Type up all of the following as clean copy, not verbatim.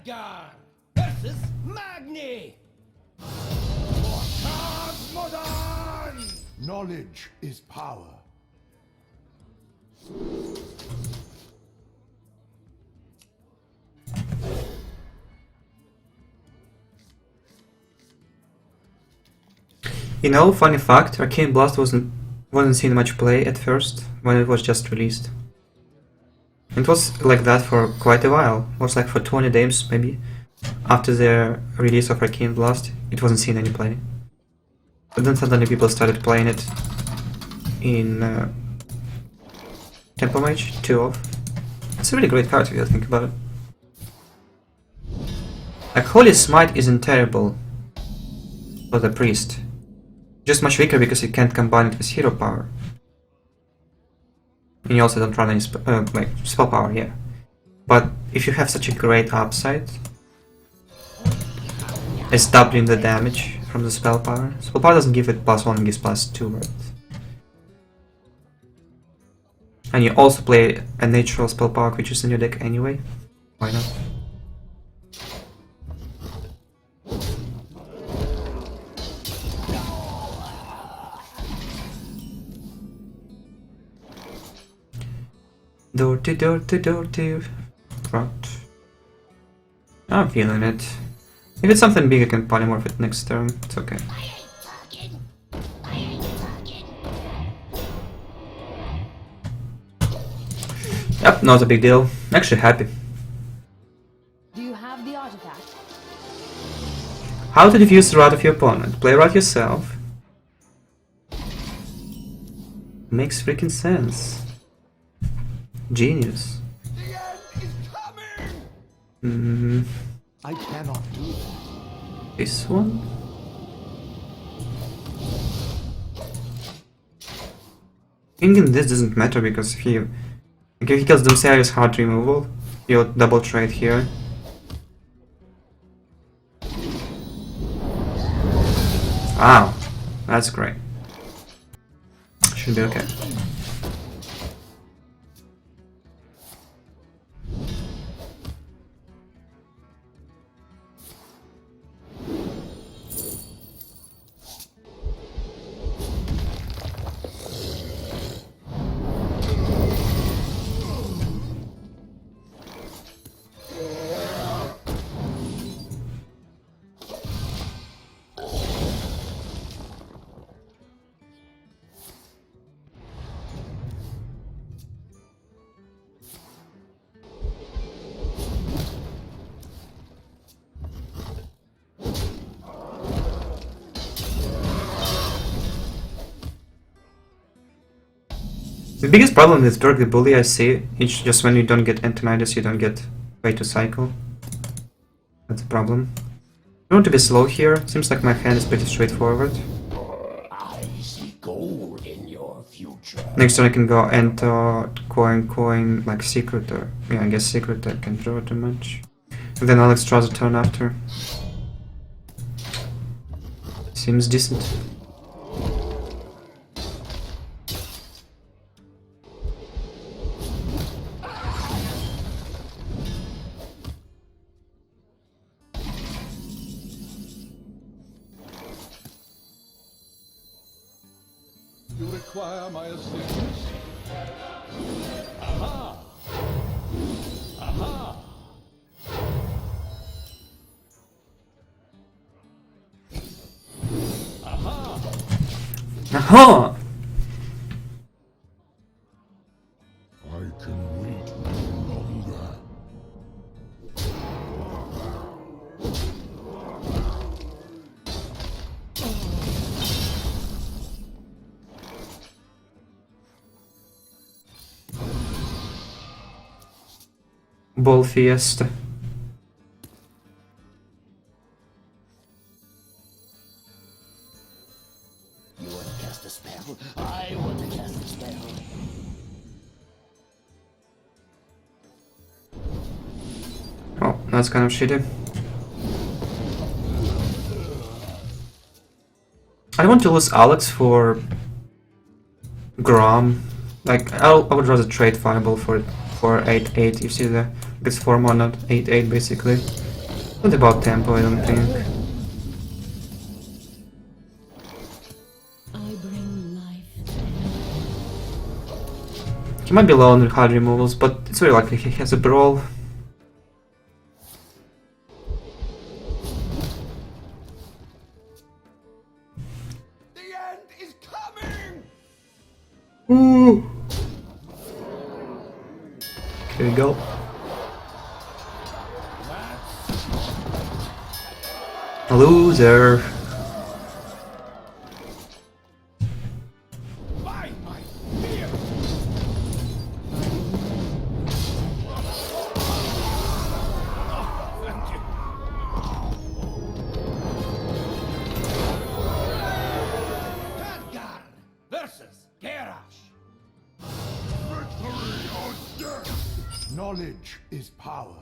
God versus Magni. Modern. Knowledge is power. You know, funny fact, Arcane Blast wasn't seen much play at first, when it was just released. It was like that for quite a while. It was like for 20 days, maybe. After the release of Arcane Blast, it wasn't seen any play. But then suddenly people started playing it in Tempo Mage 2 off. It's a really great card if you think about it. Like, Holy Smite isn't terrible for the Priest. Just much weaker because you can't combine it with hero power. And you also don't run any like spell power, yeah. But if you have such a great upside as doubling the damage from the spell power doesn't give it +1, it gives +2, right? And you also play a natural spell power creatures in your deck anyway. Why not? Dirty, dirty, dirty. Rot. I'm feeling it. If it's something big, I can polymorph it next turn. It's okay. Yep, not a big deal. I'm actually happy. Do you have the artifact? How to diffuse the wrath of your opponent. Play wrath yourself. Makes freaking sense. Genius. The end is coming. I cannot do that. This one? Thinking this doesn't matter because if he kills them serious hard removal, you'll double trade here. Wow, that's great. Should be okay. The biggest problem with Berg the Bully I see is just when you don't get Antonidas, you don't get way to cycle. That's a problem. I want to be slow here. Seems like my hand is pretty straightforward. I see gold in your future. Next turn I can go enter, coin, like secret or... yeah, I guess secret I can draw too much. And then Alex draws a turn after. Seems decent. You require my assistance? Aha! Aha! Aha! Aha! I can wait no longer. Ball Fiesta. You want to cast a spell? I want to cast a spell. Oh, that's kind of shitty. I want to lose Alex for Grom. Like, I would rather trade Fireball for 8-8. You see the it's 4 mana 8-8 basically. Not about tempo, I don't think. I bring life. He might be low on hard removals, but it's very likely he has a brawl. The end is coming! Ooh. Here we go. Loser. By my fear! Thank you. Khadgar versus Garrosh. Victory or death! Knowledge is power.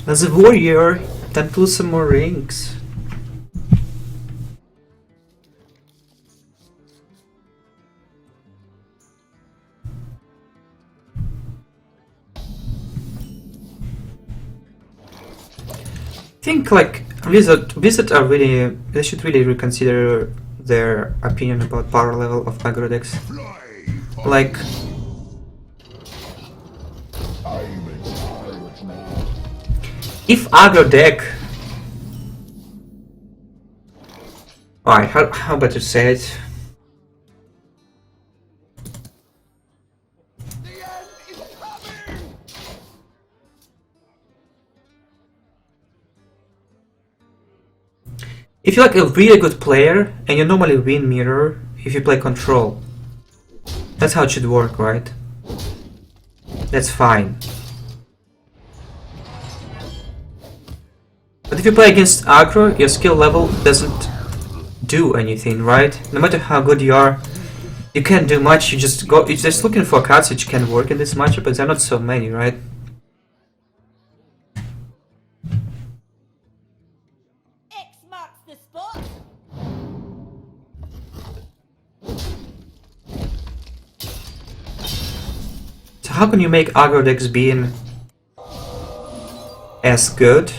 As a warrior, time to lose some more rings. I think like Wizard are really, they should really reconsider their opinion about power level of aggro decks. Like, if aggro deck, alright, how better say it? The end is coming! If you're like a really good player and you normally win mirror if you play control, that's how it should work, right? That's fine. But if you play against aggro, your skill level doesn't do anything, right? No matter how good you are, you can't do much. You're just looking for cards which can work in this matchup, but there are not so many, right? X marks the spot. So how can you make aggro decks being as good?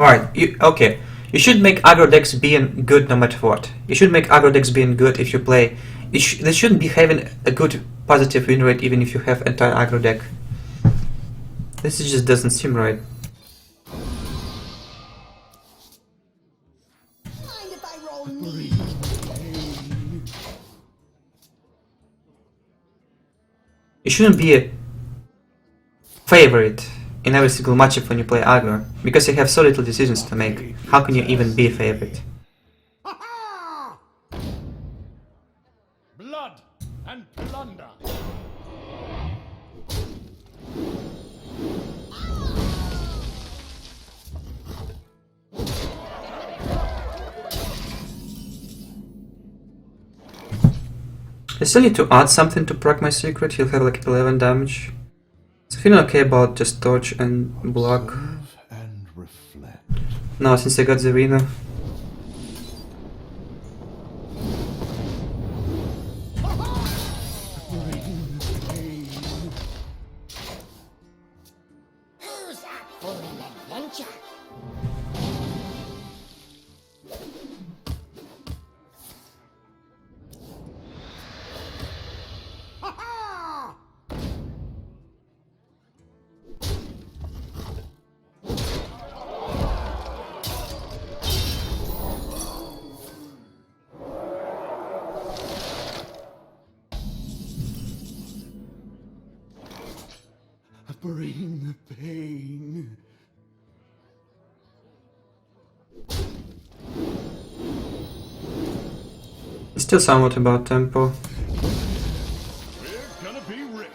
Alright, okay. You should make aggro decks being good no matter what. You should make aggro decks being good if you play. They shouldn't be having a good positive win rate even if you have entire aggro deck. This just doesn't seem right. Mind if I roll knee? You shouldn't be a favorite in every single matchup when you play aggro, because you have so little decisions to make. How can you even be a favorite? Blood and plunder. I still need to add something to proc my secret. He'll have like 11 damage. So feeling okay about just dodge and block. Observe and reflect. Now since I got the Reno. Who's up for an adventure? Bring the pain. It's still somewhat about tempo. We're gonna be rich.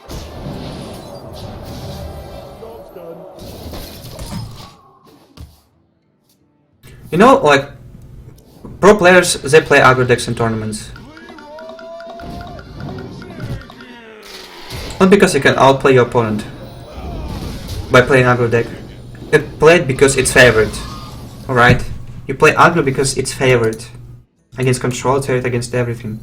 Job's done. You know, like, Pro players, they play aggro decks in tournaments. Not because you can outplay your opponent by playing aggro deck. You play it because it's favored. Alright? You play aggro because it's favored. Against control turret, against everything.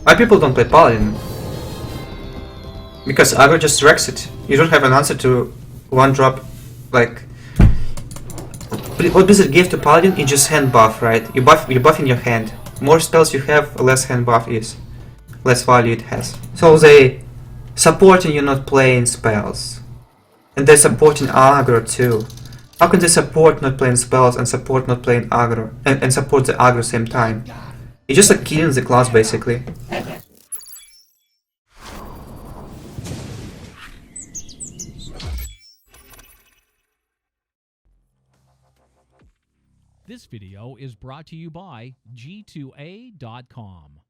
Why people don't play Paladin? Because aggro just wrecks it. You don't have an answer to one drop, like... What does it give to Paladin? You just hand buff, right? You buff in your hand. More spells you have, less hand buff is. Less value it has. So they supporting you not playing spells. And they're supporting aggro too. How can they support not playing spells and support not playing aggro? And support the aggro same time? You're just like killing the class basically. This video is brought to you by G2A.com.